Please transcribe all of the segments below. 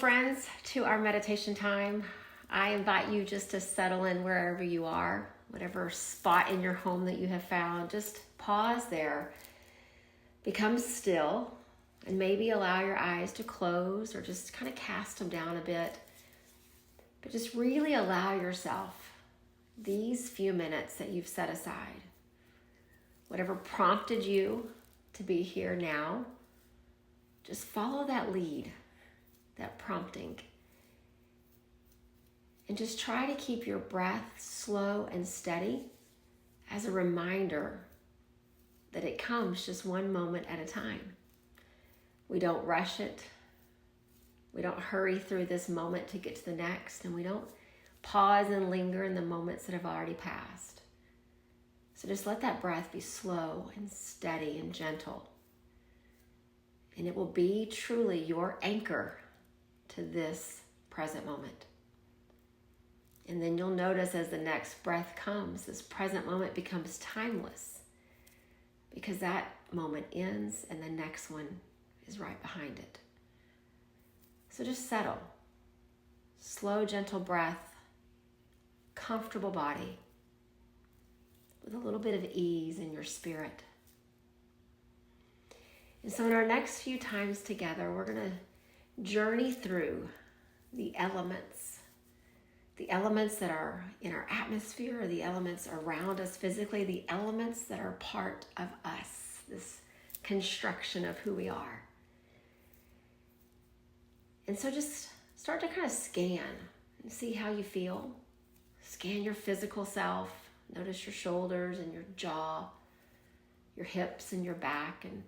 friends, to our meditation time. I invite you just to settle in wherever you are, whatever spot in your home that you have found. Just pause there, become still, and maybe allow your eyes to close or just kind of cast them down a bit. But just really allow yourself these few minutes that you've set aside. Whatever prompted you to be here now, just follow that lead, that prompting. And just try to keep your breath slow and steady as a reminder that it comes just one moment at a time. We don't rush it. We don't hurry through this moment to get to the next, and we don't pause and linger in the moments that have already passed. So just let that breath be slow and steady and gentle. And it will be truly your anchor to this present moment. And then you'll notice as the next breath comes, this present moment becomes timeless because that moment ends and the next one is right behind it. So just settle. Slow, gentle breath, comfortable body with a little bit of ease in your spirit. And so in our next few times together, we're going to journey through the elements that are in our atmosphere, the elements around us physically, the elements that are part of us, this construction of who we are. And so just start to kind of scan and see how you feel. Scan your physical self. Notice your shoulders and your jaw, your hips and your back, and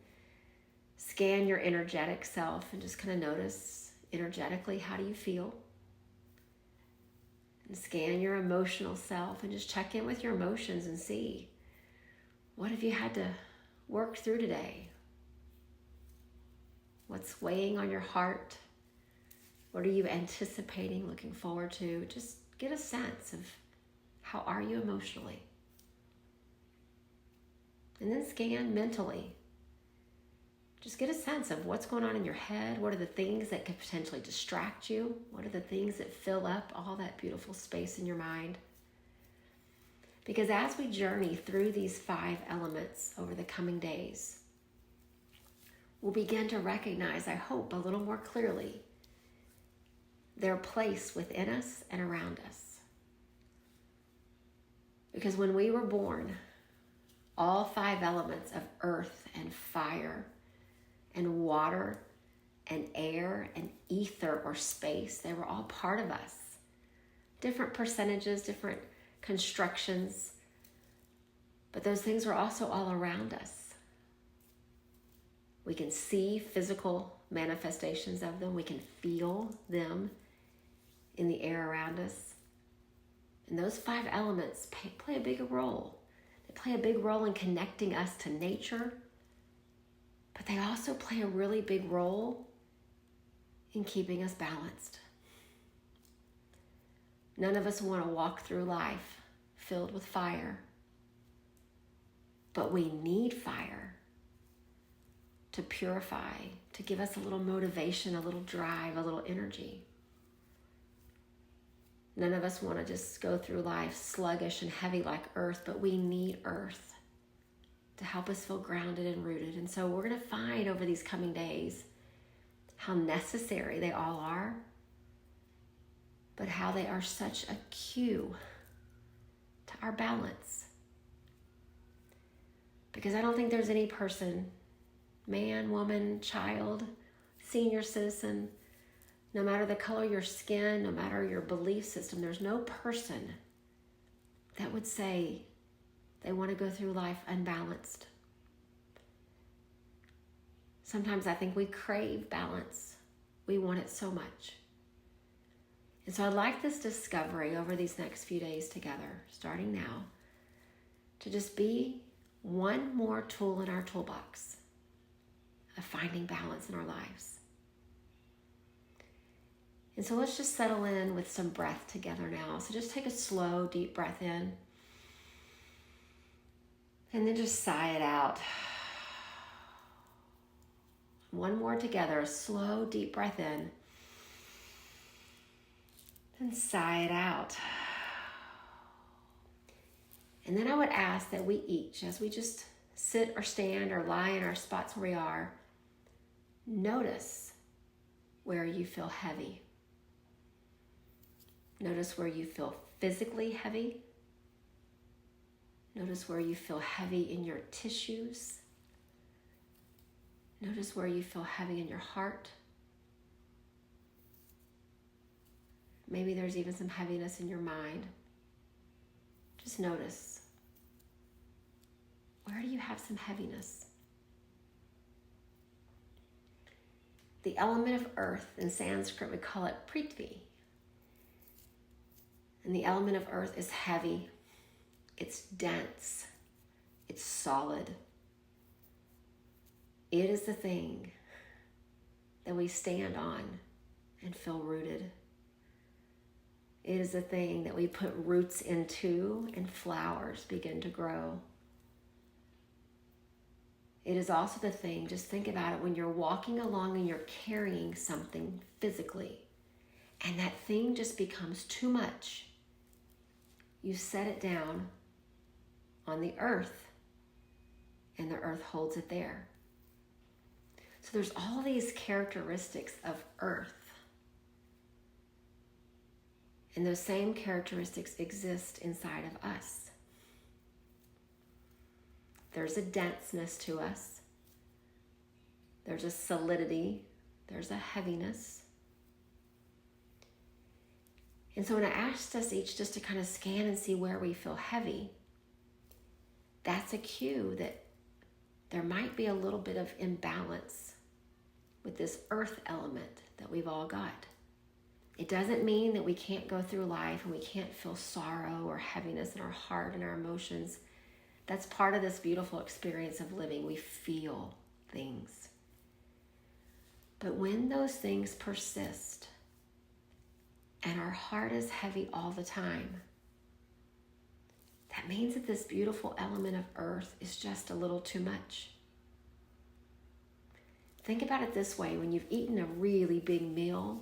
scan your energetic self and just kind of notice energetically, how do you feel? And scan your emotional self and just check in with your emotions and see, what have you had to work through today? What's weighing on your heart? What are you anticipating, looking forward to? Just get a sense of how are you emotionally? And then scan mentally. Just get a sense of what's going on in your head. What are the things that could potentially distract you? What are the things that fill up all that beautiful space in your mind? Because as we journey through these 5 elements over the coming days, we'll begin to recognize, I hope, a little more clearly their place within us and around us. Because when we were born, all 5 elements of earth and fire and water and air and ether or space, they were all part of us. Different percentages, different constructions, but those things were also all around us. We can see physical manifestations of them. We can feel them in the air around us. And those 5 elements play a big role. They play a big role in connecting us to nature, but they also play a really big role in keeping us balanced. None of us want to walk through life filled with fire, but we need fire to purify, to give us a little motivation, a little drive, a little energy. None of us want to just go through life sluggish and heavy like earth, but we need earth to help us feel grounded and rooted. And so we're going to find over these coming days how necessary they all are, but how they are such a cue to our balance. Because I don't think there's any person, man, woman, child, senior citizen, no matter the color of your skin, no matter your belief system, there's no person that would say they want to go through life unbalanced. Sometimes I think we crave balance. We want it so much. And so I'd like this discovery over these next few days together, starting now, to just be one more tool in our toolbox of finding balance in our lives. And so let's just settle in with some breath together now. So just take a slow, deep breath in. And then just sigh it out. One more together, a slow, deep breath in. And sigh it out. And then I would ask that we each, as we just sit or stand or lie in our spots where we are, notice where you feel heavy. Notice where you feel physically heavy. Notice where you feel heavy in your tissues. Notice where you feel heavy in your heart. Maybe there's even some heaviness in your mind. Just notice. Where do you have some heaviness? The element of earth, in Sanskrit we call it Prithvi. And the element of earth is heavy. It's dense. It's solid. It is the thing that we stand on and feel rooted. It is the thing that we put roots into and flowers begin to grow. It is also the thing, just think about it, when you're walking along and you're carrying something physically and that thing just becomes too much, you set it down on the earth and the earth holds it there. So there's all these characteristics of earth. And those same characteristics exist inside of us. There's a denseness to us. There's a solidity. There's a heaviness. And so when I asked us each just to kind of scan and see where we feel heavy, that's a cue that there might be a little bit of imbalance with this earth element that we've all got. It doesn't mean that we can't go through life and we can't feel sorrow or heaviness in our heart and our emotions. That's part of this beautiful experience of living. We feel things. But when those things persist and our heart is heavy all the time, that means that this beautiful element of earth is just a little too much. Think about it this way. When you've eaten a really big meal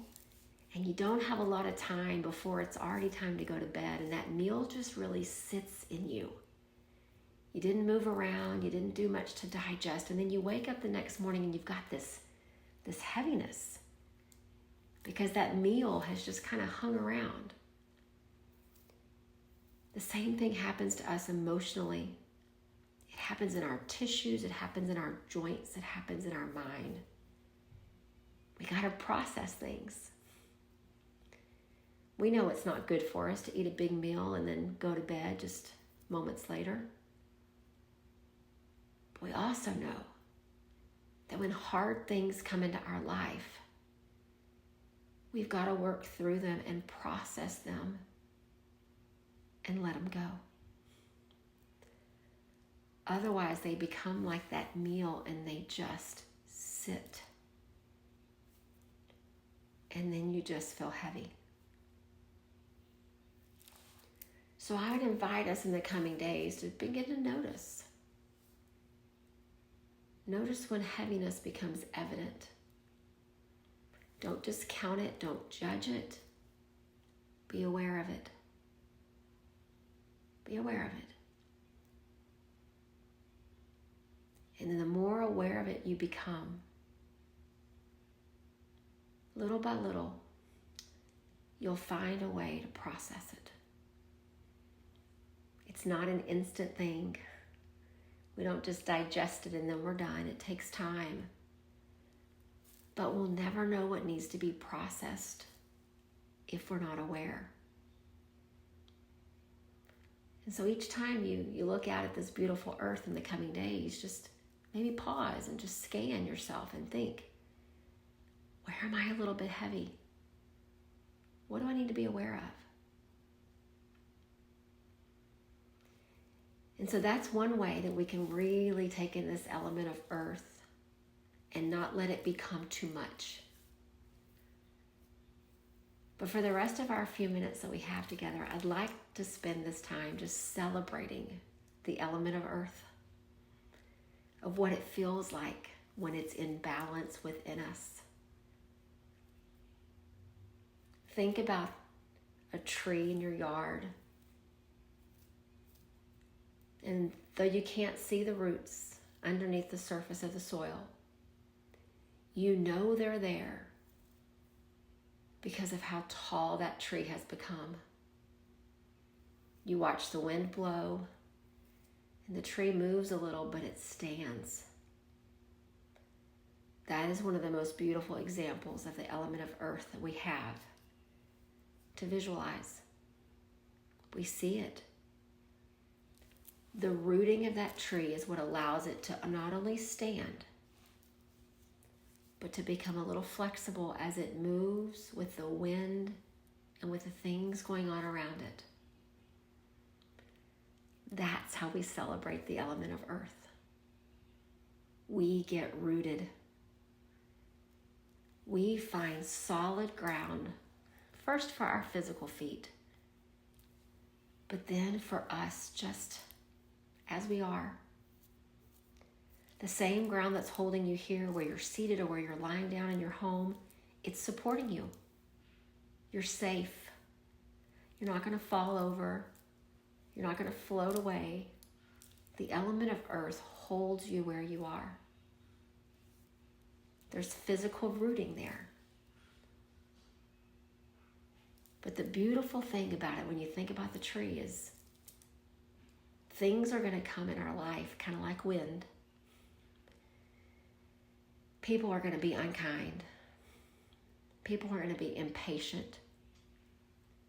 and you don't have a lot of time before it's already time to go to bed, and that meal just really sits in you. You didn't move around, you didn't do much to digest, and then you wake up the next morning and you've got this heaviness because that meal has just kind of hung around. The same thing happens to us emotionally. It happens in our tissues, it happens in our joints, it happens in our mind. We got to process things. We know it's not good for us to eat a big meal and then go to bed just moments later. But we also know that when hard things come into our life, we've got to work through them and process them and let them go. Otherwise, they become like that meal and they just sit. And then you just feel heavy. So I would invite us in the coming days to begin to notice. Notice when heaviness becomes evident. Don't discount it. Don't judge it. Be aware of it. Be aware of it. And then the more aware of it you become, little by little, you'll find a way to process it. It's not an instant thing. We don't just digest it and then we're done. It takes time. But we'll never know what needs to be processed if we're not aware. And so each time you look out at this beautiful earth in the coming days, just maybe pause and just scan yourself and think, where am I a little bit heavy? What do I need to be aware of? And so that's one way that we can really take in this element of earth and not let it become too much. But for the rest of our few minutes that we have together, I'd like to spend this time just celebrating the element of earth, of what it feels like when it's in balance within us. Think about a tree in your yard. And though you can't see the roots underneath the surface of the soil, you know they're there because of how tall that tree has become. You watch the wind blow, and the tree moves a little, but it stands. That is one of the most beautiful examples of the element of earth that we have to visualize. We see it. The rooting of that tree is what allows it to not only stand, but to become a little flexible as it moves with the wind and with the things going on around it. That's how we celebrate the element of earth. We get rooted. We find solid ground, first for our physical feet, but then for us just as we are. The same ground that's holding you here where you're seated or where you're lying down in your home, it's supporting you. You're safe. You're not going to fall over. You're not going to float away. The element of earth holds you where you are. There's physical rooting there. But the beautiful thing about it when you think about the tree is things are going to come in our life kind of like wind. People are going to be unkind. People are going to be impatient.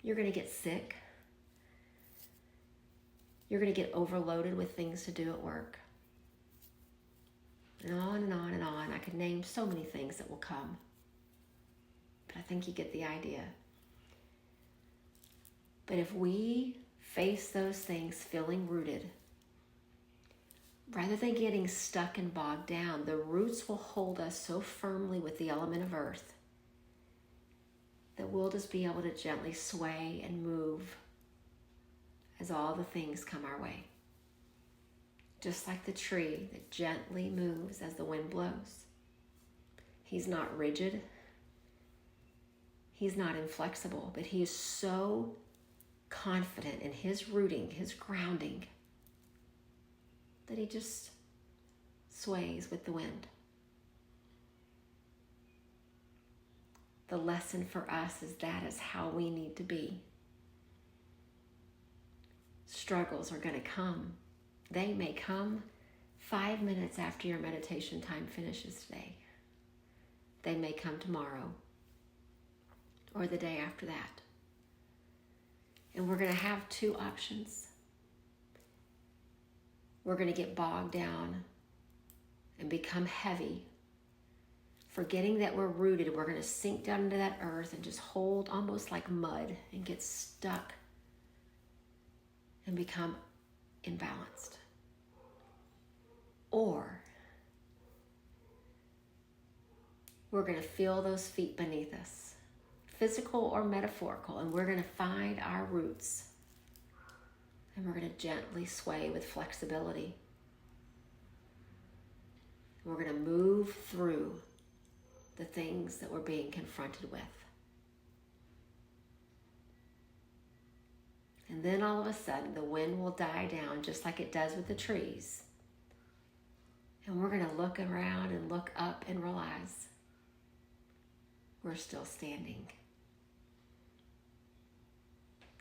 You're going to get sick. You're going to get overloaded with things to do at work. And on and on and on. I could name so many things that will come. But I think you get the idea. But if we face those things feeling rooted, rather than getting stuck and bogged down, the roots will hold us so firmly with the element of earth that we'll just be able to gently sway and move as all the things come our way. Just like the tree that gently moves as the wind blows. He's not rigid. He's not inflexible, but he is so confident in his rooting, his grounding, that he just sways with the wind. The lesson for us is that is how we need to be. Struggles are going to come. They may come 5 minutes after your meditation time finishes today. They may come tomorrow or the day after that. And we're going to have two options. We're going to get bogged down and become heavy, forgetting that we're rooted. We're going to sink down into that earth and just hold almost like mud and get stuck and become imbalanced. Or we're going to feel those feet beneath us, physical or metaphorical, and we're going to find our roots. And we're going to gently sway with flexibility. We're going to move through the things that we're being confronted with. And then all of a sudden, the wind will die down just like it does with the trees. And we're going to look around and look up and realize we're still standing.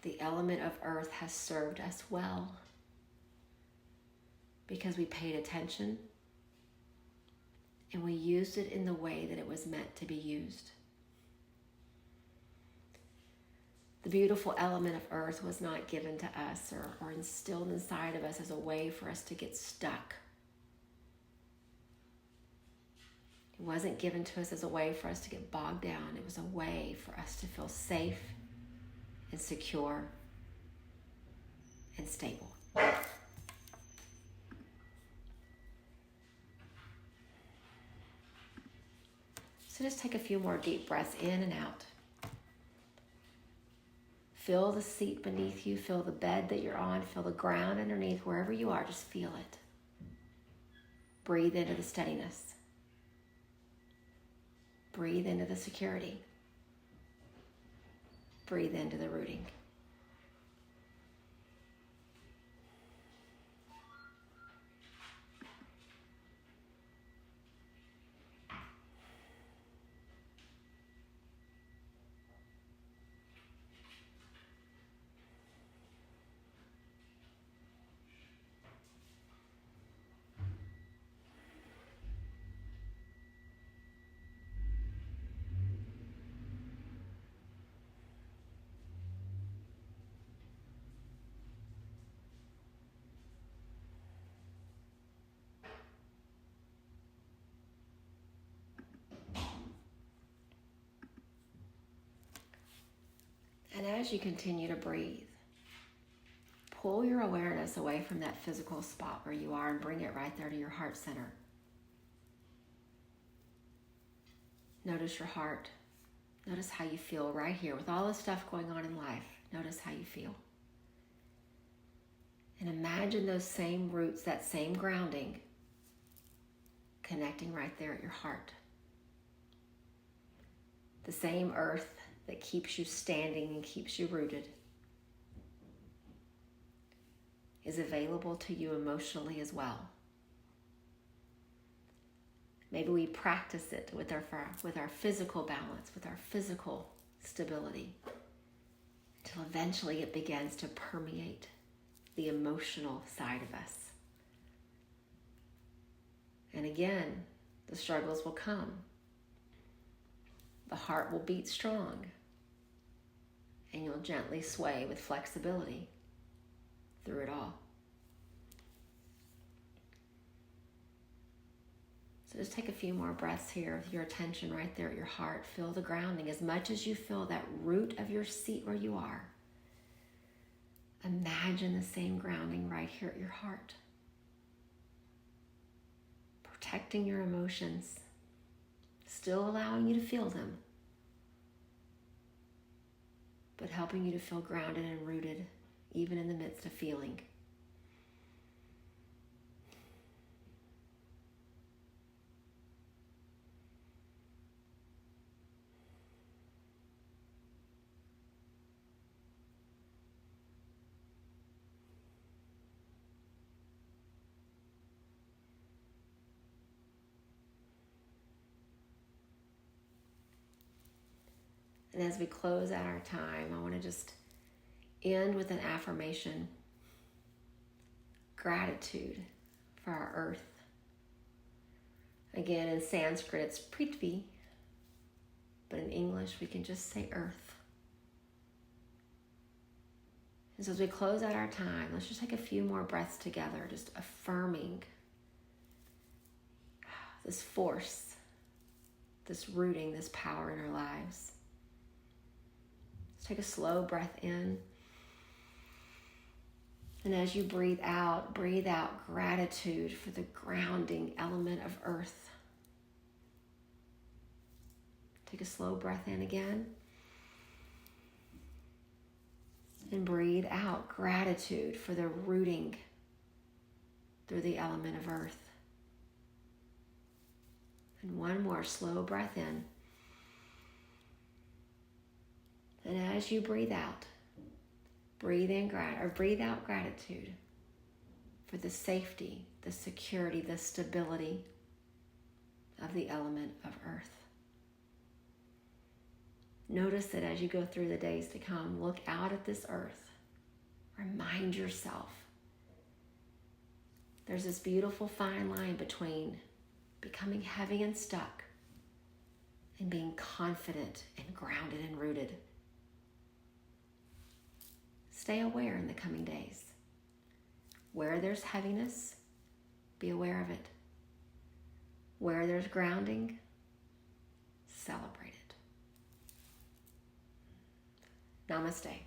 The element of earth has served us well because we paid attention and we used it in the way that it was meant to be used. The beautiful element of earth was not given to us or instilled inside of us as a way for us to get stuck. It wasn't given to us as a way for us to get bogged down. It was a way for us to feel safe and secure and stable. So just take a few more deep breaths in and out. Feel the seat beneath you, feel the bed that you're on, feel the ground underneath, wherever you are, just feel it. Breathe into the steadiness. Breathe into the security. Breathe into the rooting. And as you continue to breathe, pull your awareness away from that physical spot where you are and bring it right there to your heart center. Notice your heart. Notice how you feel right here with all the stuff going on in life. Notice how you feel. And imagine those same roots, that same grounding, connecting right there at your heart. The same earth that keeps you standing and keeps you rooted is available to you emotionally as well. Maybe we practice it with our physical balance, with our physical stability, until eventually it begins to permeate the emotional side of us. And again, the struggles will come. The heart will beat strong, and you'll gently sway with flexibility through it all. So just take a few more breaths here with your attention right there at your heart. Feel the grounding as much as you feel that root of your seat where you are. Imagine the same grounding right here at your heart. Protecting your emotions, still allowing you to feel them, but helping you to feel grounded and rooted even in the midst of feeling. And as we close out our time, I want to just end with an affirmation. Gratitude for our earth. Again, in Sanskrit, it's Prithvi, but in English, we can just say earth. And so as we close out our time, let's just take a few more breaths together, just affirming this force, this rooting, this power in our lives. Let's take a slow breath in. And as you breathe out gratitude for the grounding element of earth. Take a slow breath in again. And breathe out gratitude for the rooting through the element of earth. And one more slow breath in. And as you breathe out, breathe out gratitude for the safety, the security, the stability of the element of earth. Notice that as you go through the days to come, look out at this earth. Remind yourself there's this beautiful fine line between becoming heavy and stuck and being confident and grounded and rooted. Stay aware in the coming days. Where there's heaviness, be aware of it. Where there's grounding, celebrate it. Namaste.